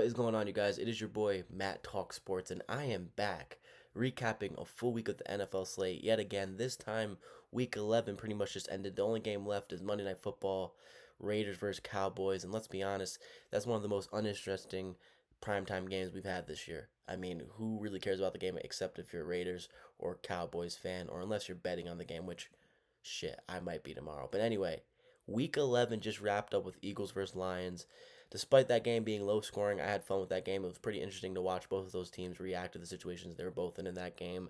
is going on, you guys? It is your boy Matt Talk Sports, and I am back recapping a full week of the NFL slate yet again. This time, week 11 pretty much just ended. The only game left is Monday Night Football, Raiders versus Cowboys, and let's be honest, that's one of the most uninteresting primetime games we've had this year. I mean, who really cares about the game except if you're a Raiders or Cowboys fan, or unless you're betting on the game, which, shit, I might be tomorrow. But anyway, week 11 just wrapped up with Eagles versus Lions. Despite that game being low scoring, I had fun with that game. It was pretty interesting to watch both of those teams react to the situations they were both in that game.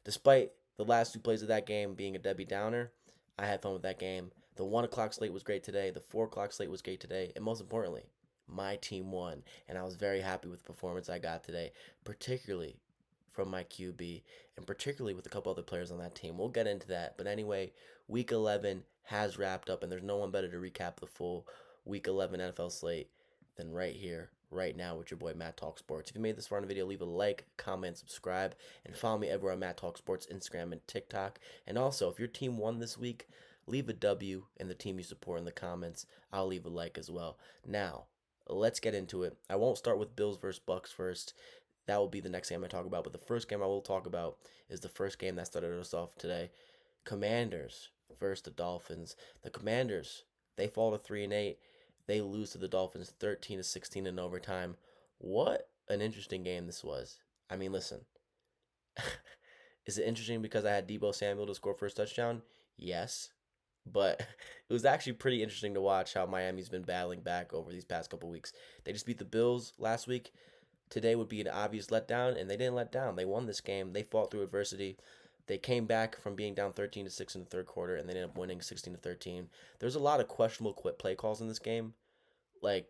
Despite the last two plays of that game being a Debbie Downer, I had fun with that game. The 1 o'clock slate was great today. The 4 o'clock slate was great today. And most importantly, my team won. And I was very happy with the performance I got today, particularly from my QB and particularly with a couple other players on that team. We'll get into that. But anyway, week 11 has wrapped up, and there's no one better to recap the full week 11 NFL slate than right here, right now with your boy Matt Talk Sports. If you made this far in the video, leave a like, comment, subscribe, and follow me everywhere on Matt Talk Sports, Instagram, and TikTok. And also, if your team won this week, leave a W and the team you support in the comments. I'll leave a like as well. Now, let's get into it. I won't start with Bills versus Bucks first. That will be the next game I talk about. But the first game I will talk about is the first game that started us off today. Commanders versus the Dolphins. The Commanders, they fall to 3-8. They lose to the Dolphins 13-16 in overtime. What an interesting game this was. I mean, listen. Is it interesting because I had Deebo Samuel to score first touchdown? Yes. But it was actually pretty interesting to watch how Miami's been battling back over these past couple weeks. They just beat the Bills last week. Today would be an obvious letdown, and they didn't let down. They won this game. They fought through adversity. They came back from being down 13-6 in the third quarter, and they ended up winning 16-13. There's a lot of questionable play calls in this game. Like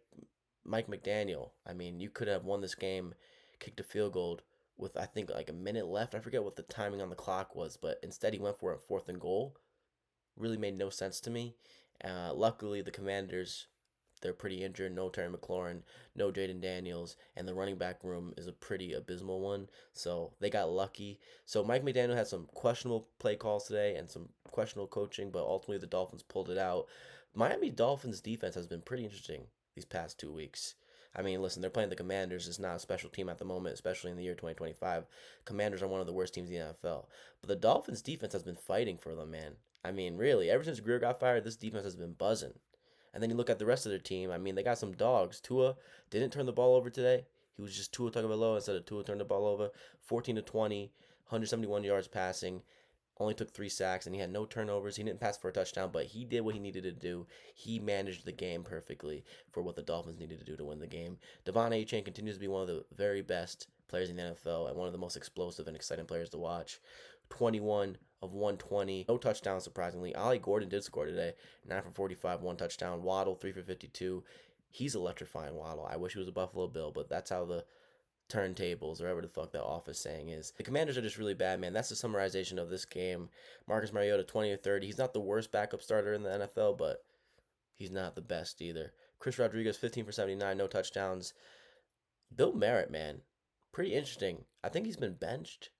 Mike McDaniel, I mean, you could have won this game, kicked a field goal with, I think, like a minute left. I forget what the timing on the clock was, but instead he went for it 4th and goal. Really made no sense to me. Luckily, the Commanders, they're pretty injured. No Terry McLaurin, no Jaden Daniels, and the running back room is a pretty abysmal one. So they got lucky. So Mike McDaniel had some questionable play calls today and some questionable coaching, but ultimately the Dolphins pulled it out. Miami Dolphins defense has been pretty interesting these past 2 weeks. I mean, listen, they're playing the Commanders. It's not a special team at the moment, especially in the year 2025. Commanders are one of the worst teams in the NFL. But the Dolphins defense has been fighting for them, man. I mean, really, ever since Greer got fired, this defense has been buzzing. And then you look at the rest of their team. I mean, they got some dogs. Tua didn't turn the ball over today. He was just Tua Tagovailoa instead of Tua turned the ball over. 14-20, 171 yards passing. Only took 3 sacks, and he had no turnovers. He didn't pass for a touchdown, but he did what he needed to do. He managed the game perfectly for what the Dolphins needed to do to win the game. Devon Achane continues to be one of the very best players in the NFL and one of the most explosive and exciting players to watch. 21 of 120. No touchdowns, surprisingly. Ollie Gordon did score today. 9 for 45, 1 touchdown. Waddle, 3 for 52. He's electrifying, Waddle. I wish he was a Buffalo Bill, but that's how the turntables, or whatever the fuck that office saying is. The Commanders are just really bad, man. That's the summarization of this game. Marcus Mariota, 20 or 30. He's not the worst backup starter in the NFL, but he's not the best either. Chris Rodriguez, 15 for 79, no touchdowns. Bill Merritt, man, pretty interesting. I think he's been benched.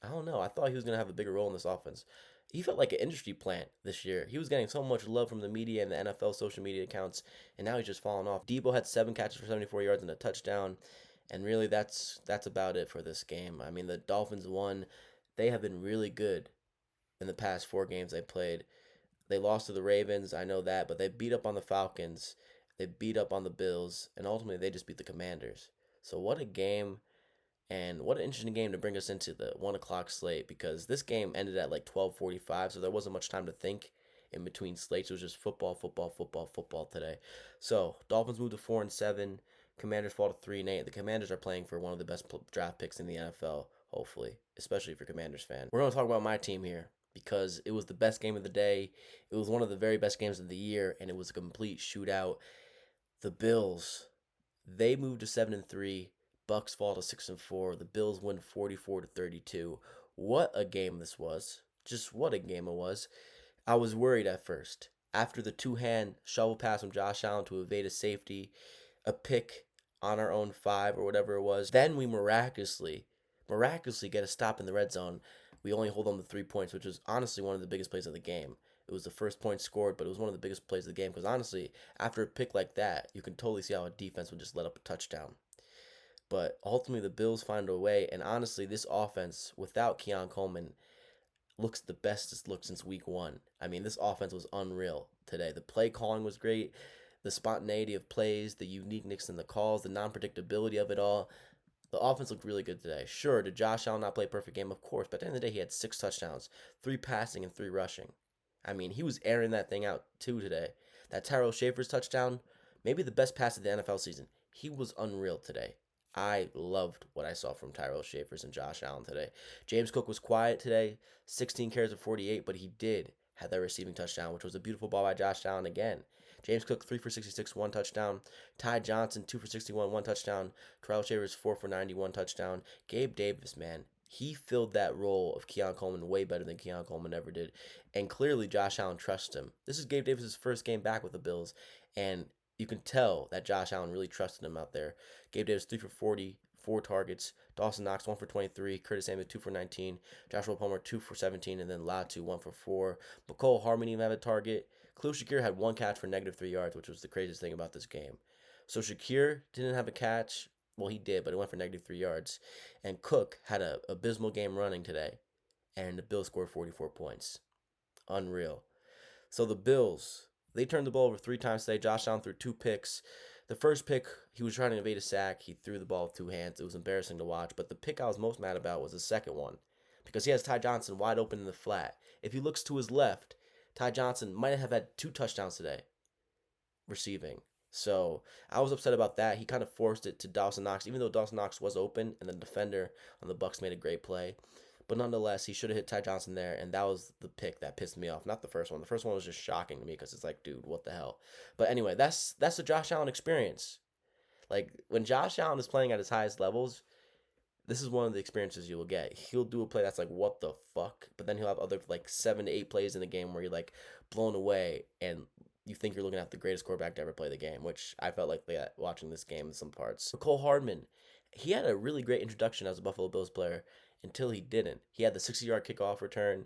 I don't know. I thought he was going to have a bigger role in this offense. He felt like an industry plant this year. He was getting so much love from the media and the NFL social media accounts, and now he's just falling off. Deebo had 7 catches for 74 yards and a touchdown. And really, that's about it for this game. I mean, the Dolphins won. They have been really good in the past 4 games they played. They lost to the Ravens, I know that, but they beat up on the Falcons. They beat up on the Bills, and ultimately they just beat the Commanders. So what a game, and what an interesting game to bring us into the 1 o'clock slate, because this game ended at like 12:45, so there wasn't much time to think in between slates. It was just football, football, football, football today. So Dolphins moved to 4-7. Commanders fall to 3-8. The Commanders are playing for one of the best draft picks in the NFL, hopefully, especially if you're a Commanders fan. We're going to talk about my team here because it was the best game of the day. It was one of the very best games of the year, and it was a complete shootout. The Bills, they moved to 7-3. Bucks fall to 6-4. The Bills win 44-32. What a game this was. Just what a game it was. I was worried at first. After the 2-hand shovel pass from Josh Allen to evade a safety, a pick on our own 5 or whatever it was. Then we miraculously get a stop in the red zone. We only hold on to 3 points, which was honestly one of the biggest plays of the game. It was the first point scored, but it was one of the biggest plays of the game because honestly, after a pick like that, you can totally see how a defense would just let up a touchdown. But ultimately, the Bills find a way. And honestly, this offense without Keon Coleman looks the best it's looked since week one. I mean, this offense was unreal today. The play calling was great. The spontaneity of plays, the uniqueness in the calls, the non predictability of it all. The offense looked really good today. Sure, did Josh Allen not play a perfect game? Of course, but at the end of the day, he had 6 touchdowns, 3 passing, and 3 rushing. I mean, he was airing that thing out too today. That Tyrell Schaefer's touchdown, maybe the best pass of the NFL season. He was unreal today. I loved what I saw from Tyrell Schaefer's and Josh Allen today. James Cook was quiet today, 16 carries of 48, but he did have that receiving touchdown, which was a beautiful ball by Josh Allen again. James Cook 3 for 66, 1 touchdown. Ty Johnson 2 for 61, 1 touchdown. Tyrell Schaefer's 4 for 90, 1 touchdown. Gabe Davis, man, he filled that role of Keon Coleman way better than Keon Coleman ever did. And clearly Josh Allen trusts him. This is Gabe Davis' first game back with the Bills, and you can tell that Josh Allen really trusted him out there. Gabe Davis 3 for 40, 4 targets. Dawson Knox 1 for 23. Curtis Samuel 2 for 19. Joshua Palmer 2 for 17, and then Latu 1 for 4. McCole Hardman even had a target. Khalil Shakir had 1 catch for -3 yards, which was the craziest thing about this game. So Shakir didn't have a catch. Well, he did, but it went for -3 yards. And Cook had an abysmal game running today, and the Bills scored 44 points. Unreal. So the Bills, they turned the ball over 3 times today. Josh Allen threw 2 picks. The first pick, he was trying to evade a sack. He threw the ball with 2 hands. It was embarrassing to watch. But the pick I was most mad about was the second one, because he has Ty Johnson wide open in the flat. If he looks to his left, Ty Johnson might have had 2 touchdowns today receiving. So I was upset about that. He kind of forced it to Dawson Knox, even though Dawson Knox was open, and the defender on the Bucks made a great play. But nonetheless, he should have hit Ty Johnson there, and that was the pick that pissed me off. Not the first one. The first one was just shocking to me because it's like, dude, what the hell? But anyway, that's the Josh Allen experience. Like when Josh Allen is playing at his highest levels, this is one of the experiences you will get. He'll do a play that's like, what the fuck? But then he'll have other like 7 to 8 plays in the game where you're like blown away and you think you're looking at the greatest quarterback to ever play the game, which I felt like that watching this game in some parts. Cole Hardman, he had a really great introduction as a Buffalo Bills player until he didn't. He had the 60-yard kickoff return,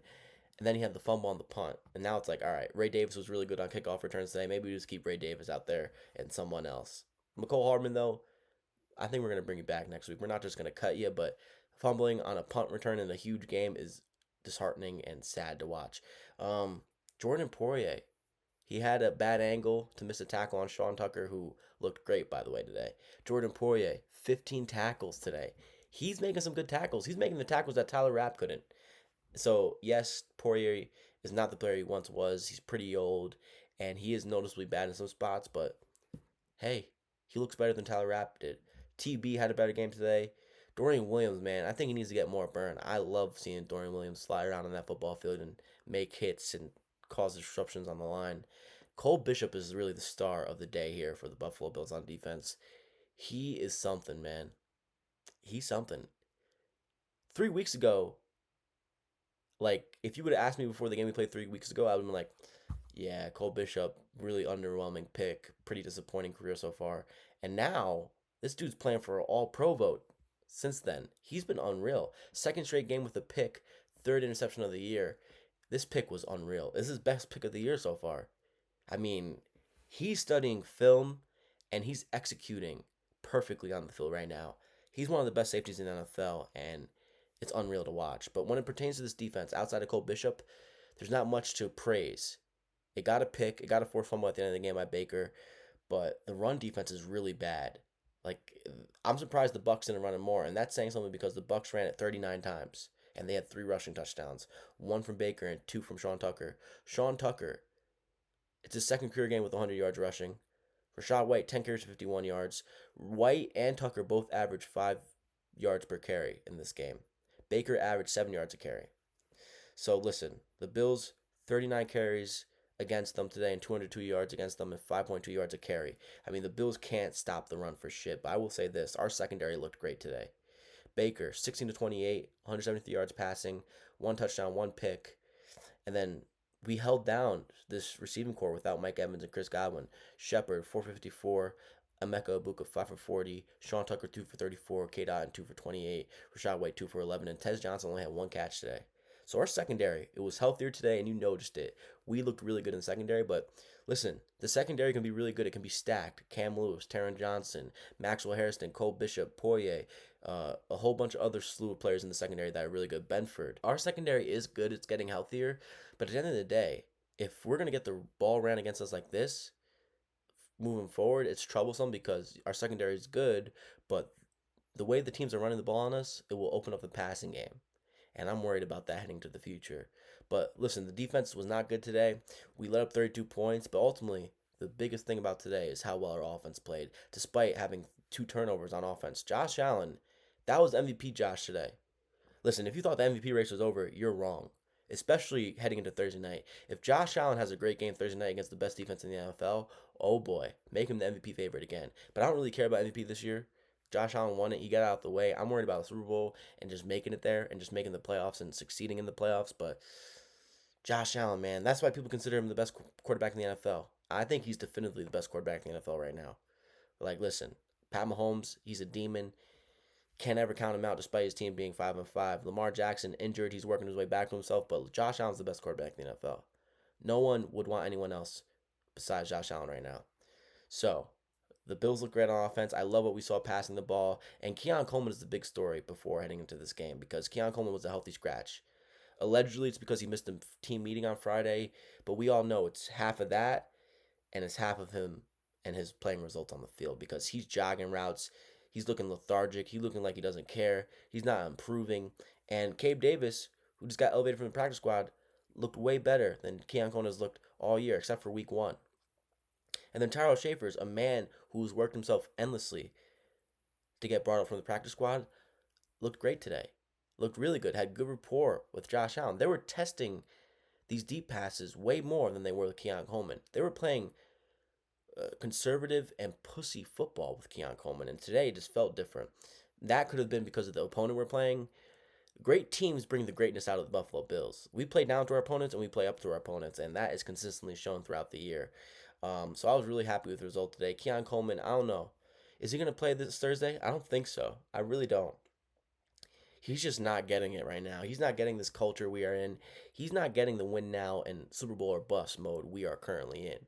and then he had the fumble on the punt. And now it's like, all right, Ray Davis was really good on kickoff returns today. Maybe we just keep Ray Davis out there and someone else. Mecole Hardman, though, I think we're going to bring you back next week. We're not just going to cut you, but fumbling on a punt return in a huge game is disheartening and sad to watch. Jordan Poirier, he had a bad angle to miss a tackle on Sean Tucker, who looked great, by the way, today. Jordan Poirier, 15 tackles today. He's making some good tackles. He's making the tackles that Tyler Rapp couldn't. So, yes, Poirier is not the player he once was. He's pretty old, and he is noticeably bad in some spots, but hey, he looks better than Tyler Rapp did. TB had a better game today. Dorian Williams, man, I think he needs to get more burn. I love seeing Dorian Williams slide around on that football field and make hits and cause disruptions on the line. Cole Bishop is really the star of the day here for the Buffalo Bills on defense. He is something, man. He's something. 3 weeks ago, like, if you would have asked me before the game we played 3 weeks ago, I would have been like, yeah, Cole Bishop, really underwhelming pick. Pretty disappointing career so far. And now, this dude's playing for an all-pro vote. Since then, he's been unreal. Second straight game with a pick, third interception of the year. This pick was unreal. This is his best pick of the year so far. I mean, he's studying film, and he's executing perfectly on the field right now. He's one of the best safeties in the NFL, and it's unreal to watch. But when it pertains to this defense, outside of Cole Bishop, there's not much to praise. It got a pick. It got a forced fumble at the end of the game by Baker. But the run defense is really bad. Like, I'm surprised the Bucks didn't run it more. And that's saying something because the Bucks ran it 39 times. And they had 3 rushing touchdowns. 1 from Baker and 2 from Sean Tucker. Sean Tucker, it's his second career game with 100 yards rushing. Rashad White, 10 carries for 51 yards. White and Tucker both averaged 5 yards per carry in this game. Baker averaged 7 yards a carry. So listen, the Bills, 39 carries against them today and 202 yards against them and 5.2 yards a carry. I mean, the Bills can't stop the run for shit. But I will say this, our secondary looked great today. Baker, 16 to 28, 173 yards passing, 1 touchdown, 1 pick. And then we held down this receiving core without Mike Evans and Chris Godwin. Shepard, 454. Emeka Ibuka, 5 for 40. Sean Tucker, 2 for 34. K. Dotton, 2 for 28. Rashad White, 2 for 11. And Tez Johnson only had 1 catch today. So our secondary, it was healthier today, and you noticed it. We looked really good in the secondary, but listen, the secondary can be really good. It can be stacked. Cam Lewis, Taron Johnson, Maxwell Harrison, Cole Bishop, Poirier, a whole bunch of other slew of players in the secondary that are really good. Benford. Our secondary is good. It's getting healthier, but at the end of the day, if we're gonna get the ball ran against us like this, moving forward, it's troublesome because our secondary is good, but the way the teams are running the ball on us, it will open up the passing game. And I'm worried about that heading to the future. But listen, the defense was not good today. We let up 32 points, but ultimately, the biggest thing about today is how well our offense played, despite having 2 turnovers on offense. Josh Allen, that was MVP Josh today. Listen, if you thought the MVP race was over, you're wrong. Especially heading into Thursday night. If Josh Allen has a great game Thursday night against the best defense in the NFL, oh boy, make him the MVP favorite again. But I don't really care about MVP this year. Josh Allen won it. He got out of the way. I'm worried about the Super Bowl and just making it there and just making the playoffs and succeeding in the playoffs. But Josh Allen, man, that's why people consider him the best quarterback in the NFL. I think he's definitively the best quarterback in the NFL right now. Like, listen, Pat Mahomes, he's a demon. Can't ever count him out despite his team being 5-5. Lamar Jackson injured, he's working his way back to himself, but Josh Allen's the best quarterback in the NFL. No one would want anyone else besides Josh Allen right now. So, the Bills look great on offense. I love what we saw passing the ball. And Keon Coleman is the big story before heading into this game because Keon Coleman was a healthy scratch. Allegedly, it's because he missed a team meeting on Friday, but we all know it's half of that and it's half of him and his playing results on the field because he's jogging routes. He's looking lethargic. He's looking like he doesn't care. He's not improving. And Cabe Davis, who just got elevated from the practice squad, looked way better than Keon Coleman has looked all year, except for week 1. And then Tyrell Schaefer's a man who's worked himself endlessly to get brought up from the practice squad, looked great today. Looked really good. Had good rapport with Josh Allen. They were testing these deep passes way more than they were with Keon Coleman. They were playing conservative and pussy football with Keon Coleman, and today it just felt different. That could have been because of the opponent we're playing. Great teams bring the greatness out of the Buffalo Bills. We play down to our opponents and we play up to our opponents, and that is consistently shown throughout the year. So I was really happy with the result today. Keon Coleman, I don't know. Is he going to play this Thursday? I don't think so. I really don't. He's just not getting it right now. He's not getting this culture we are in. He's not getting the win now and Super Bowl or bust mode we are currently in.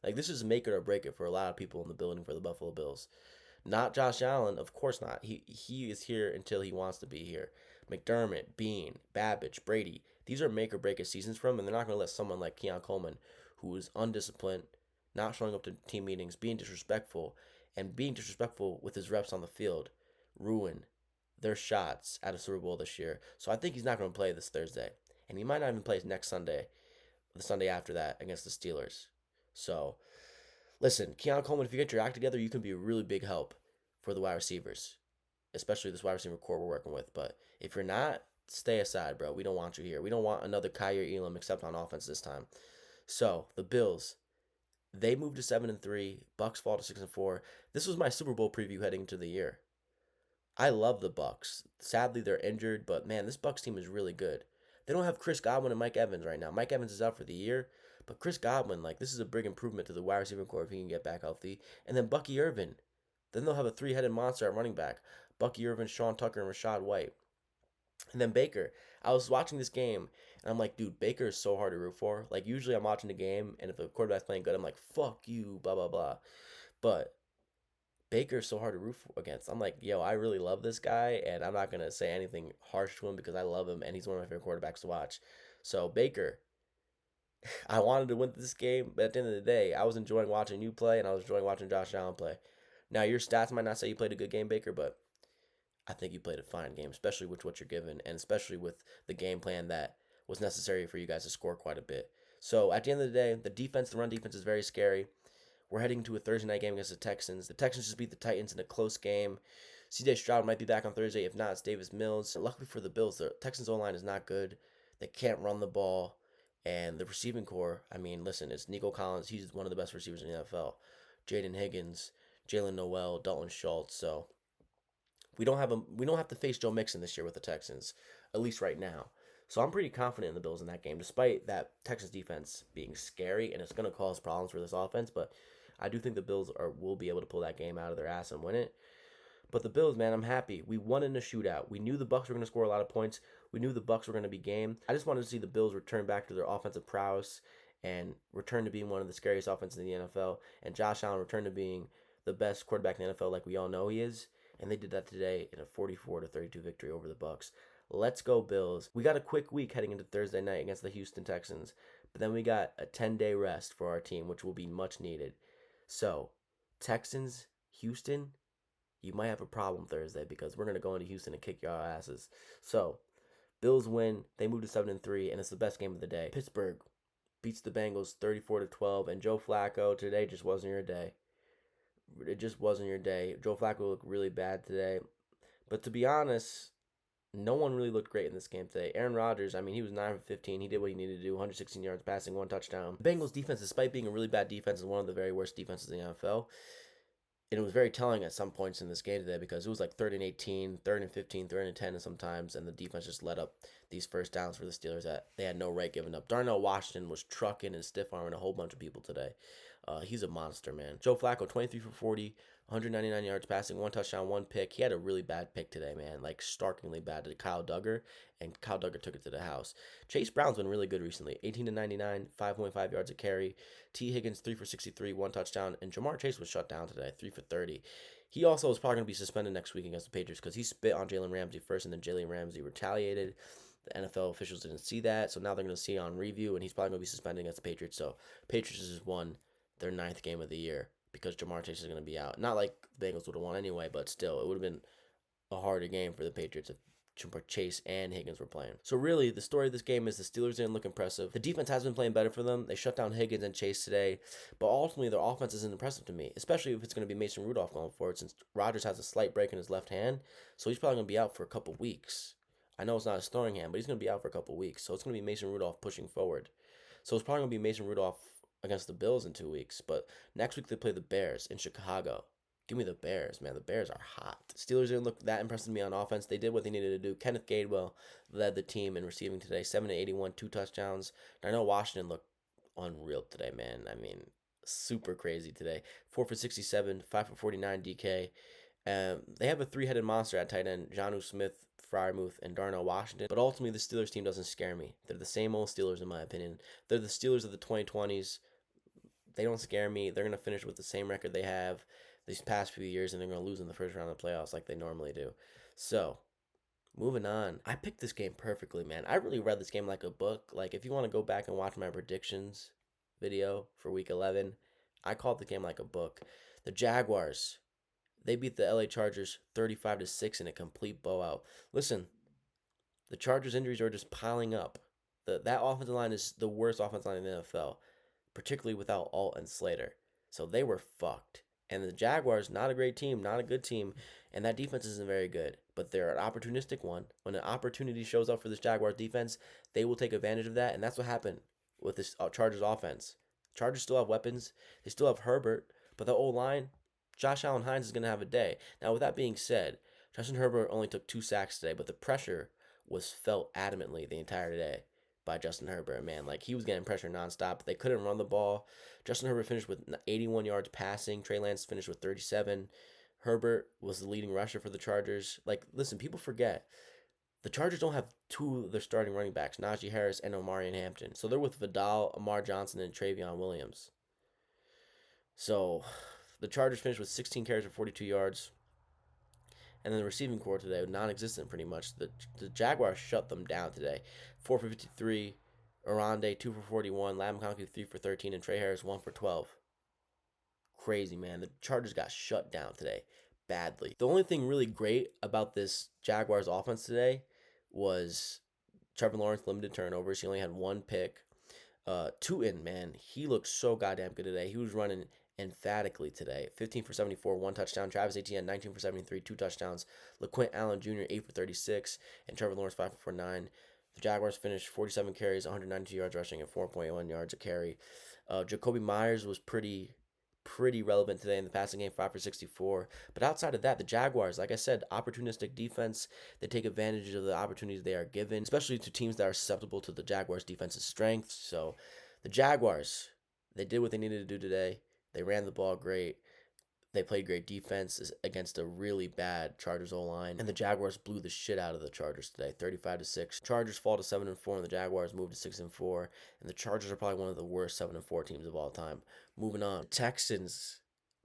Like, this is make it or break it for a lot of people in the building for the Buffalo Bills. Not Josh Allen, of course not. He is here until he wants to be here. McDermott, Bean, Babbage, Brady. These are make or break it seasons from, and they're not going to let someone like Keon Coleman, who is undisciplined, not showing up to team meetings, being disrespectful with his reps on the field, ruin their shots at a Super Bowl this year. So I think he's not going to play this Thursday. And he might not even play next Sunday, the Sunday after that against the Steelers. So, listen, Keon Coleman, if you get your act together, you can be a really big help for the wide receivers, especially this wide receiver core we're working with. But if you're not, stay aside, bro. We don't want you here. We don't want another Kyer Elam except on offense this time. So, the Bills, they moved to 7-3. Bucks fall to 6-4. This was my Super Bowl preview heading into the year. I love the Bucks. Sadly, they're injured, but man, this Bucks team is really good. They don't have Chris Godwin and Mike Evans right now. Mike Evans is out for the year, but Chris Godwin, like, this is a big improvement to the wide receiver core if he can get back healthy. And then Bucky Irvin. Then they'll have a 3-headed monster at running back. Bucky Irvin, Sean Tucker, and Rashad White. And then Baker. I was watching this game, and I'm like, dude, Baker is so hard to root for. Like, usually I'm watching the game, and if the quarterback's playing good, I'm like, fuck you, blah, blah, blah. But Baker's so hard to root against. I'm like, yo, I really love this guy, and I'm not going to say anything harsh to him because I love him, and he's one of my favorite quarterbacks to watch. So, Baker, I wanted to win this game, but at the end of the day, I was enjoying watching you play, and I was enjoying watching Josh Allen play. Now, your stats might not say you played a good game, Baker, but I think you played a fine game, especially with what you're given, and especially with the game plan that was necessary for you guys to score quite a bit. So, at the end of the day, the run defense is very scary. We're heading to a Thursday night game against the Texans. The Texans just beat the Titans in a close game. C.J. Stroud might be back on Thursday. If not, it's Davis Mills. Luckily for the Bills, the Texans' O-line is not good. They can't run the ball. And the receiving core, I mean, listen, it's Nico Collins. He's one of the best receivers in the NFL. Jaden Higgins, Jalen Noel, Dalton Schultz. So we don't have to face Joe Mixon this year with the Texans, at least right now. So I'm pretty confident in the Bills in that game, despite that Texans defense being scary, and it's going to cause problems for this offense. But I do think the Bills will be able to pull that game out of their ass and win it. But the Bills, man, I'm happy. We won in a shootout. We knew the Bucks were going to score a lot of points. We knew the Bucks were going to be game. I just wanted to see the Bills return back to their offensive prowess and return to being one of the scariest offenses in the NFL. And Josh Allen return to being the best quarterback in the NFL, like we all know he is. And they did that today in a 44-32 victory over the Bucks. Let's go Bills. We got a quick week heading into Thursday night against the Houston Texans, but then we got a 10-day rest for our team, which will be much needed. So, Texans, Houston, you might have a problem Thursday because we're gonna go into Houston and kick your asses. So, Bills win. They move to 7-3, and it's the best game of the day. Pittsburgh beats the Bengals 34-12, and Joe Flacco today just wasn't your day. It just wasn't your day. Joe Flacco looked really bad today, but to be honest, no one really looked great in this game today. Aaron Rodgers, I mean, he was 9 for 15. He did what he needed to do, 116 yards passing, 1 touchdown. The Bengals defense, despite being a really bad defense, is one of the very worst defenses in the NFL. And it was very telling at some points in this game today because it was like 3rd and 18, 3rd and 15, 3rd and 10 sometimes, and the defense just let up these first downs for the Steelers that they had no right giving up. Darnell Washington was trucking and stiff-arming a whole bunch of people today. He's a monster, man. Joe Flacco, 23 for 40, 199 yards passing, 1 touchdown, 1 pick. He had a really bad pick today, man, like starkingly bad to Kyle Duggar, and Kyle Duggar took it to the house. Chase Brown's been really good recently, 18-99, 5.5 yards a carry. T. Higgins, 3 for 63, 1 touchdown, and Jamar Chase was shut down today, 3 for 30. He also is probably going to be suspended next week against the Patriots because he spit on Jalen Ramsey first, and then Jalen Ramsey retaliated. The NFL officials didn't see that, so now they're going to see on review, and he's probably going to be suspended against the Patriots. So Patriots has won their 9th game of the year because Jamar Chase is going to be out. Not like the Bengals would have won anyway, but still, it would have been a harder game for the Patriots if Chase and Higgins were playing. So really, the story of this game is the Steelers didn't look impressive. The defense has been playing better for them. They shut down Higgins and Chase today, but ultimately their offense isn't impressive to me, especially if it's going to be Mason Rudolph going forward since Rodgers has a slight break in his left hand, so he's probably going to be out for a couple weeks. I know it's not his throwing hand, but he's going to be out for a couple weeks, so it's going to be Mason Rudolph pushing forward. So it's probably going to be Mason Rudolph against the Bills in 2 weeks, but next week they play the Bears in Chicago. Give me the Bears, man. The Bears are hot. Steelers didn't look that impressive to me on offense. They did what they needed to do. Kenneth Gainwell led the team in receiving today, 7-81, 2 touchdowns. I know Washington looked unreal today, man. I mean, super crazy today. 4 for 67, 5 for 49 DK. They have a 3-headed monster at tight end, Jonnu Smith, Freiermuth, and Darnell Washington. But ultimately, the Steelers team doesn't scare me. They're the same old Steelers, in my opinion. They're the Steelers of the 2020s. They don't scare me. They're going to finish with the same record they have these past few years, and they're going to lose in the first round of the playoffs like they normally do. So, moving on. I picked this game perfectly, man. I really read this game like a book. Like, if you want to go back and watch my predictions video for Week 11, I called the game like a book. The Jaguars, they beat the LA Chargers 35-6 in a complete blowout. Listen, the Chargers' injuries are just piling up. That offensive line is the worst offensive line in the NFL, particularly without Alt and Slater. So they were fucked. And the Jaguars, not a great team, not a good team, and that defense isn't very good. But they're an opportunistic one. When an opportunity shows up for this Jaguars defense, they will take advantage of that, and that's what happened with this Chargers offense. Chargers still have weapons. They still have Herbert, but the O-line, Josh Allen Hines is going to have a day. Now, with that being said, Justin Herbert only took 2 sacks today, but the pressure was felt adamantly the entire day by Justin Herbert, man. Like, he was getting pressure nonstop. They couldn't run the ball. Justin Herbert finished with 81 yards passing. Trey Lance finished with 37. Herbert was the leading rusher for the Chargers. Like, listen, people forget. The Chargers don't have 2 of their starting running backs, Najee Harris and Omarion Hampton. So they're with Vidal, Amar Johnson, and Travion Williams. So the Chargers finished with 16 carries for 42 yards. And then the receiving corps today, non-existent pretty much. The Jaguars shut them down today. 4 for 53, Arande 2 for 41, Lam Conklin 3 for 13, and Trey Harris 1 for 12. Crazy, man. The Chargers got shut down today badly. The only thing really great about this Jaguars offense today was Trevor Lawrence limited turnovers. He only had 1 pick. Tootin, man, he looked so goddamn good today. He was running emphatically today. 15 for 74, 1 touchdown. Travis Etienne, 19 for 73, 2 touchdowns. LaQuint Allen Jr., 8 for 36, and Trevor Lawrence, 5 for 49. The Jaguars finished 47 carries, 192 yards rushing, and 4.1 yards a carry. Jacoby Myers was pretty relevant today in the passing game, 5 for 64. But outside of that, the Jaguars, like I said, opportunistic defense. They take advantage of the opportunities they are given, especially to teams that are susceptible to the Jaguars' defensive strength. So the Jaguars, they did what they needed to do today. They ran the ball great. They played great defense against a really bad Chargers O-line, and the Jaguars blew the shit out of the Chargers today, 35-6. Chargers fall to 7-4, and the Jaguars move to 6-4, and the Chargers are probably one of the worst 7-4 teams of all time. Moving on, the Texans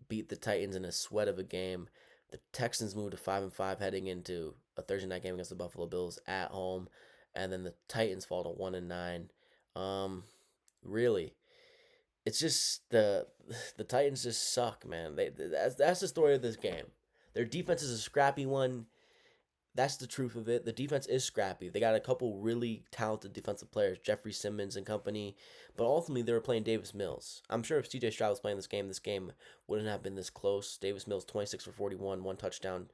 beat the Titans in a sweat of a game. The Texans moved to 5-5 heading into a Thursday night game against the Buffalo Bills at home, and then the Titans fall to 1-9. Really, it's just the Titans just suck, man. That's the story of this game. Their defense is a scrappy one. That's the truth of it. The defense is scrappy. They got a couple really talented defensive players, Jeffrey Simmons and company, but ultimately they were playing Davis Mills. I'm sure if CJ Stroud was playing this game wouldn't have been this close. Davis Mills 26 for 41, one touchdown,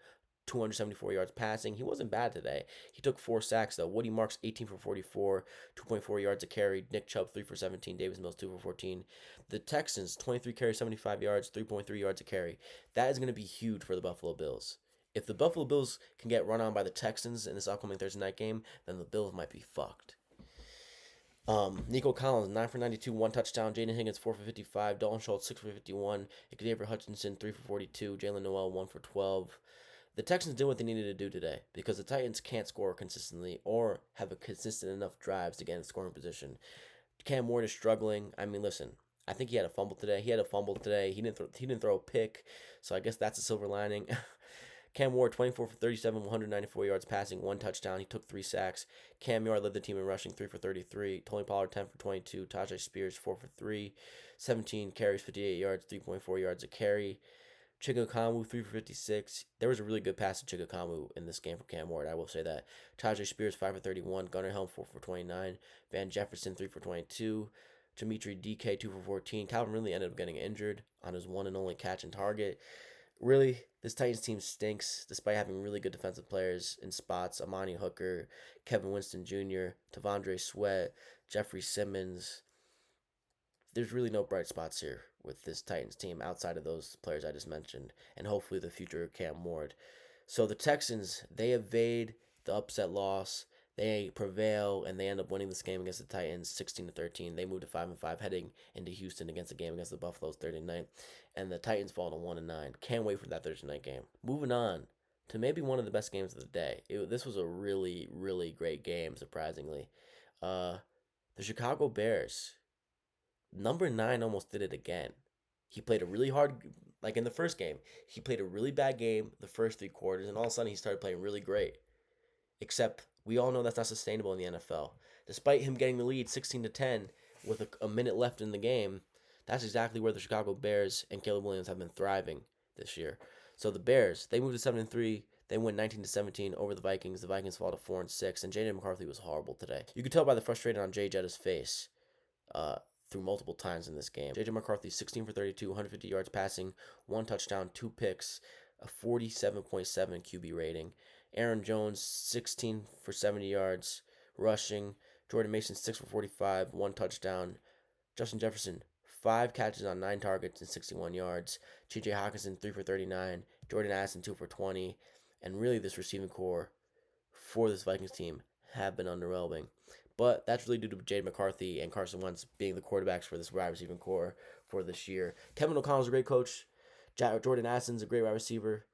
274 yards passing. He wasn't bad today. He took 4 sacks though. Woody Marks 18 for 44, 2.4 yards a carry. Nick Chubb 3 for 17. Davis Mills 2 for 14. The Texans 23 carries, 75 yards, 3.3 yards a carry. That is going to be huge for the Buffalo Bills. If the Buffalo Bills can get run on by the Texans in this upcoming Thursday night game, then the Bills might be fucked. Nico Collins, 9 for 92, one touchdown. Jaden Higgins, 4 for 55. Dalton Schultz, 6 for 51. Xavier Hutchinson, 3 for 42. Jalen Noel, 1 for 12. The Texans did what they needed to do today because the Titans can't score consistently or have a consistent enough drives to get in scoring position. Cam Ward is struggling. I mean, listen, I think he had a fumble today. He didn't throw a pick, so I guess that's a silver lining. Cam Ward, 24 for 37, 194 yards passing, one touchdown. He took 3 sacks. Cam Yard led the team in rushing, 3 for 33. Tony Pollard, 10 for 22. Tajay Spears, 4 for 3. 17 carries, 58 yards, 3.4 yards a carry. Chigakamwu, 3 for 56. There was a really good pass to Chigakamwu in this game from Cam Ward, I will say that. Tajay Spears, 5 for 31. Gunnar Helm, 4 for 29. Van Jefferson, 3 for 22. Dimitri DK, 2 for 14. Calvin Ridley ended up getting injured on his one and only catch and target. Really, this Titans team stinks despite having really good defensive players in spots. Amani Hooker, Kevin Winston Jr., Tavondre Sweat, Jeffrey Simmons. There's really no bright spots here with this Titans team outside of those players I just mentioned, and hopefully the future of Cam Ward. So the Texans, they evade the upset loss. They prevail, and they end up winning this game against the Titans 16-13. They move to 5-5 heading into Houston against the game against the Buffaloes Thursday night, and the Titans fall to 1-9. Can't wait for that Thursday night game. Moving on to maybe one of the best games of the day. This was a really, really great game, surprisingly. The Chicago Bears, number 9 almost did it again. He played a really hard, like in the first game, he played a really bad game the first 3 quarters, and all of a sudden he started playing really great. Except we all know that's not sustainable in the NFL. Despite him getting the lead 16-10 with a minute left in the game, that's exactly where the Chicago Bears and Caleb Williams have been thriving this year. So the Bears, they moved to 7-3. They win 19-17 over the Vikings. The Vikings fall to 4-6, and J.J. McCarthy was horrible today. You could tell by the frustration on Jay Jetta's face through multiple times in this game. J.J. McCarthy, 16 for 32, 150 yards passing, 1 touchdown, 2 picks, a 47.7 QB rating. Aaron Jones, 16 for 70 yards, rushing. Jordan Mason, 6 for 45, 1 touchdown. Justin Jefferson, 5 catches on 9 targets and 61 yards. T.J. Hockenson, 3 for 39. Jordan Addison, 2 for 20. And really, this receiving core for this Vikings team have been underwhelming. But that's really due to Jay McCarthy and Carson Wentz being the quarterbacks for this wide receiving core for this year. Kevin O'Connell's a great coach. Jordan Addison's a great wide receiver.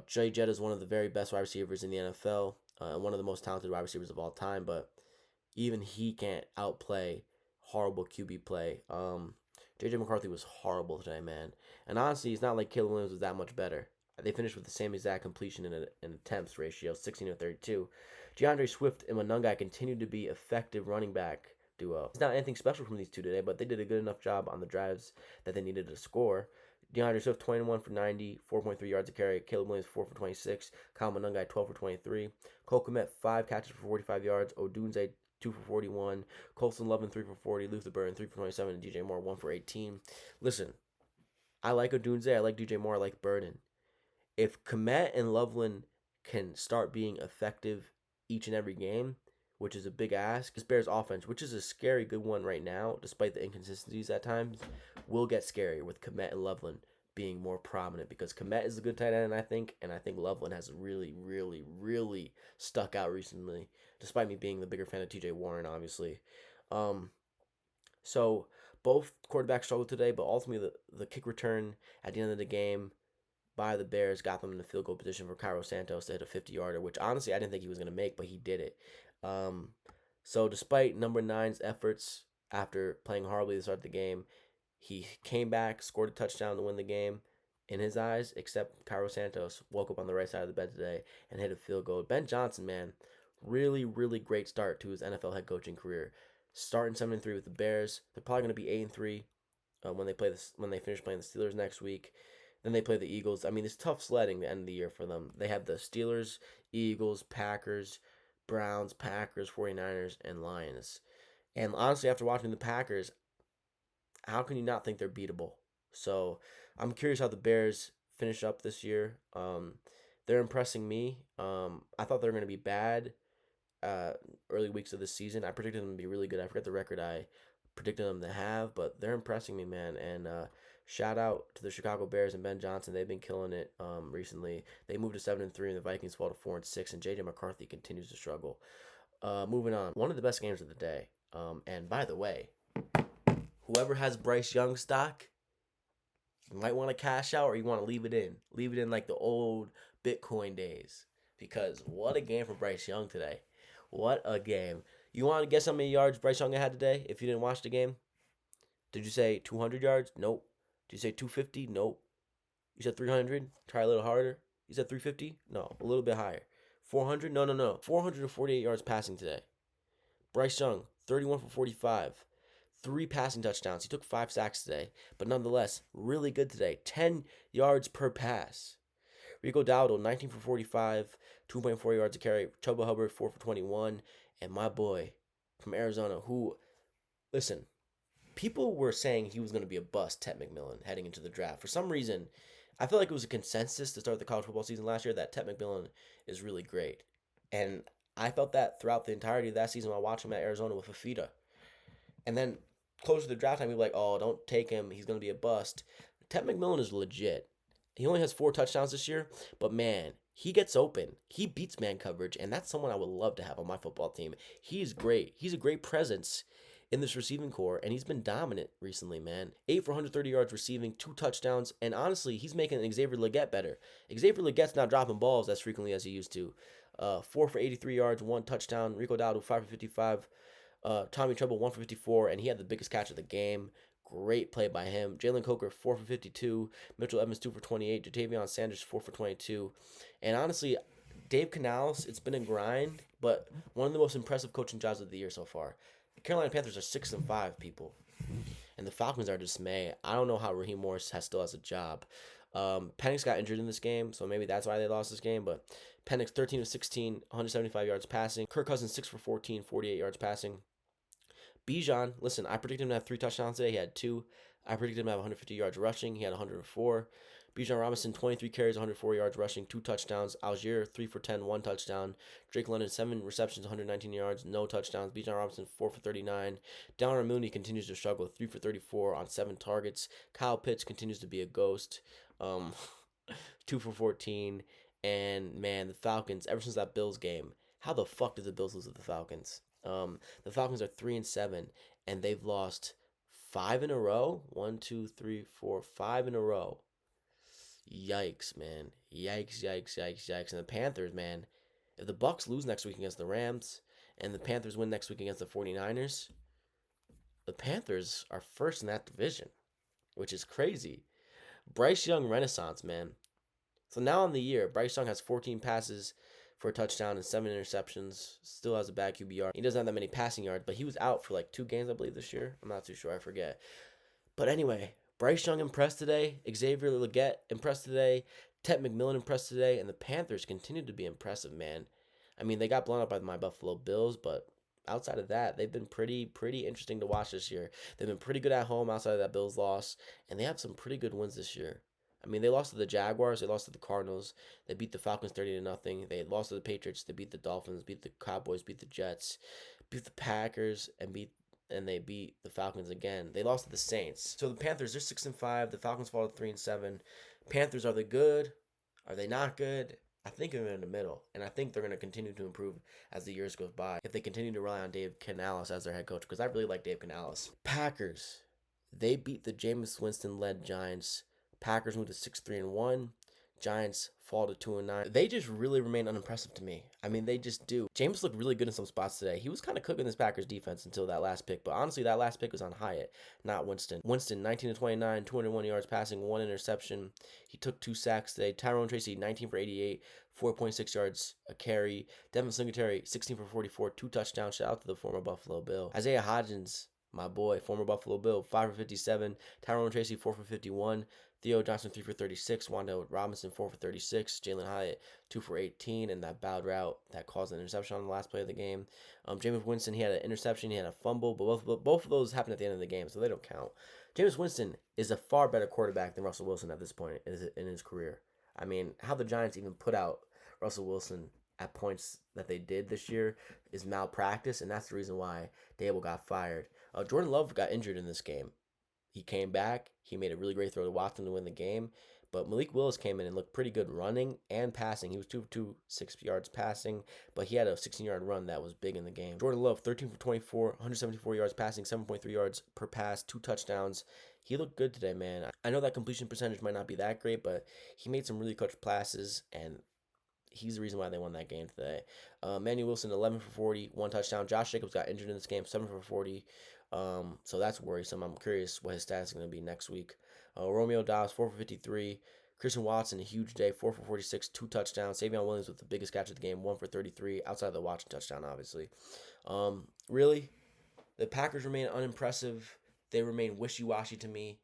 Jay Jetta is one of the very best wide receivers in the NFL, one of the most talented wide receivers of all time, but even he can't outplay horrible QB play. J.J. McCarthy was horrible today, man. And honestly, it's not like Caleb Williams was that much better. They finished with the same exact completion and attempts ratio, 16-32. DeAndre Swift and Monungai continued to be effective running back duo. It's not anything special from these two today, but they did a good enough job on the drives that they needed to score. DeAndre Swift, 21 for 90, 4.3 yards a carry. Caleb Williams, 4 for 26. Kyle Monungai, 12 for 23. Cole Kmet, 5 catches for 45 yards. Odunze, 2 for 41. Colson Lovin, 3 for 40. Luther Burden, 3 for 27. And DJ Moore, 1 for 18. Listen, I like Odunze. I like DJ Moore. I like Burden. If Kmet and Loveland can start being effective each and every game, which is a big ask, this Bears offense, which is a scary good one right now, despite the inconsistencies at times, will get scary with Kmet and Loveland being more prominent because Kmet is a good tight end, I think, and I think Loveland has really, really, really stuck out recently, despite me being the bigger fan of TJ Warren, obviously. So both quarterbacks struggled today, but ultimately the kick return at the end of the game by the Bears got them in the field goal position for Cairo Santos to hit a 50-yarder, which honestly I didn't think he was going to make, but he did it. Um, so despite number nine's efforts after playing horribly to start the game, he came back, scored a touchdown to win the game. In his eyes, except Cairo Santos woke up on the right side of the bed today and hit a field goal. Ben Johnson, man, really, really great start to his NFL head coaching career. Starting 7-3 with the Bears. They're probably going to be 8-3 when they finish playing the Steelers next week. Then they play the Eagles. I mean, it's tough sledding the end of the year for them. They have the Steelers, Eagles, Packers, Browns, Packers, 49ers, and Lions. And honestly, after watching the Packers, how can you not think they're beatable? So I'm curious how the Bears finish up this year. They're impressing me. I thought they were going to be bad early weeks of the season. I predicted them to be really good. I forget the record I predicted them to have, but they're impressing me, man. And shout out to the Chicago Bears and Ben Johnson. They've been killing it recently. They moved to 7-3, and the Vikings fall to 4-6, and JJ McCarthy continues to struggle. Moving on, one of the best games of the day. And by the way, whoever has Bryce Young stock, you might want to cash out or you want to leave it in. Leave it in like the old Bitcoin days. Because what a game for Bryce Young today. What a game. You want to guess how many yards Bryce Young had today if you didn't watch the game? Did you say 200 yards? Nope. Did you say 250? Nope. You said 300? Try a little harder. You said 350? No, a little bit higher. 400? No. 448 yards passing today. Bryce Young, 31 for 45. 3 passing touchdowns. He took 5 sacks today, but nonetheless, really good today. 10 yards per pass. Rico Dowdle, 19 for 45, 2.4 yards a carry. Chuba Hubbard, 4 for 21. And my boy from Arizona, who, listen, people were saying he was going to be a bust, Ted McMillan, heading into the draft. For some reason, I feel like it was a consensus to start the college football season last year that Ted McMillan is really great. And I felt that throughout the entirety of that season while watching him at Arizona with Fafita. And then closer to the draft time, people were like, oh, don't take him. He's going to be a bust. Ted McMillan is legit. He only has 4 touchdowns this year, but man, he gets open. He beats man coverage, and that's someone I would love to have on my football team. He's great. He's a great presence in this receiving core, and he's been dominant recently, man. 8 for 130 yards receiving, 2 touchdowns, and honestly, he's making Xavier Legette better. Xavier Legette's not dropping balls as frequently as he used to. 4 for 83 yards, 1 touchdown. Rico Dowdle, 5 for 55. Tommy Tremble, 1 for 54, and he had the biggest catch of the game. Great play by him. Jalen Coker, 4 for 52. Mitchell Evans, 2 for 28. Jatavion Sanders, 4 for 22. And honestly, Dave Canales, it's been a grind, but one of the most impressive coaching jobs of the year so far. The Carolina Panthers are 6-5, people. And the Falcons are dismay. I don't know how Raheem Morris still has a job. Penix got injured in this game, so maybe that's why they lost this game. But Penix, 13 of 16, 175 yards passing. Kirk Cousins, 6 for 14, 48 yards passing. Bijan, listen, I predicted him to have 3 touchdowns today. He had 2. I predicted him to have 150 yards rushing. He had 104. Bijan Robinson, 23 carries, 104 yards rushing, 2 touchdowns. Algier, 3 for 10, 1 touchdown. Drake London, 7 receptions, 119 yards, no touchdowns. Bijan Robinson, 4 for 39. Dalton Mooney continues to struggle, 3 for 34 on 7 targets. Kyle Pitts continues to be a ghost, 2 for 14. And, man, the Falcons, ever since that Bills game, how the fuck did the Bills lose to the Falcons? The Falcons are 3-7, and they've lost 5 in a row. 1, 2, 3, 4, 5 in a row. Yikes, man. Yikes. And the Panthers, man, if the Bucks lose next week against the Rams and the Panthers win next week against the 49ers, the Panthers are first in that division, which is crazy. Bryce Young renaissance, man. So now on the year, Bryce Young has 14 passes for a touchdown and 7 interceptions. Still has a bad QBR. He doesn't have that many passing yards, but he was out for like 2 games, I believe, this year. I'm not too sure. I forget. But anyway, Bryce Young impressed today. Xavier Legette impressed today. Ted McMillan impressed today. And the Panthers continue to be impressive, man. I mean, they got blown up by my Buffalo Bills, but outside of that, they've been pretty interesting to watch this year. They've been pretty good at home outside of that Bills loss, and they have some pretty good wins this year. I mean, they lost to the Jaguars, they lost to the Cardinals, they beat the Falcons 30-0. They lost to the Patriots, they beat the Dolphins, beat the Cowboys, beat the Jets, beat the Packers, and they beat the Falcons again. They lost to the Saints. So the Panthers, they're 6-5. The Falcons fall to 3-7. Panthers, are they good? Are they not good? I think they're in the middle, and I think they're going to continue to improve as the years goes by if they continue to rely on Dave Canales as their head coach, because I really like Dave Canales. Packers, they beat the Jameis Winston-led Giants. Packers moved to 6-3-1. Giants fall to 2-9. They just really remain unimpressive to me. I mean, they just do. James looked really good in some spots today. He was kind of cooking this Packers defense until that last pick. But honestly, that last pick was on Hyatt, not Winston. Winston, 19 to 29, 201 yards passing, 1 interception. He took 2 sacks today. Tyrone Tracy, 19 for 88, 4.6 yards a carry. Devin Singletary, 16 for 44, 2 touchdowns. Shout out to the former Buffalo Bill. Isaiah Hodgins, my boy, former Buffalo Bill, 5 for 57. Tyrone Tracy, 4 for 51. Theo Johnson, 3 for 36. Wanda Robinson, 4 for 36. Jalen Hyatt, 2 for 18. And that bowed route that caused an interception on the last play of the game. Jameis Winston, he had an interception. He had a fumble. But both of those happened at the end of the game, so they don't count. Jameis Winston is a far better quarterback than Russell Wilson at this point in his career. I mean, how the Giants even put out Russell Wilson at points that they did this year is malpractice, and that's the reason why Dable got fired. Jordan Love got injured in this game. He came back. He made a really great throw to Watson to win the game. But Malik Willis came in and looked pretty good running and passing. He was 2 for 2, 6 yards passing, but he had a 16-yard run that was big in the game. Jordan Love, 13 for 24, 174 yards passing, 7.3 yards per pass, 2 touchdowns. He looked good today, man. I know that completion percentage might not be that great, but he made some really clutch passes, and he's the reason why they won that game today. Manuel Wilson, 11 for 40, 1 touchdown. Josh Jacobs got injured in this game, 7 for 40. So that's worrisome. I'm curious what his stats is going to be next week. Romeo Dobbs, 4 for 53. Christian Watson, a huge day, 4 for 46, 2 touchdowns. Savion Williams with the biggest catch of the game, 1 for 33, outside of the Watson touchdown, obviously. Really, the Packers remain unimpressive. They remain wishy-washy to me.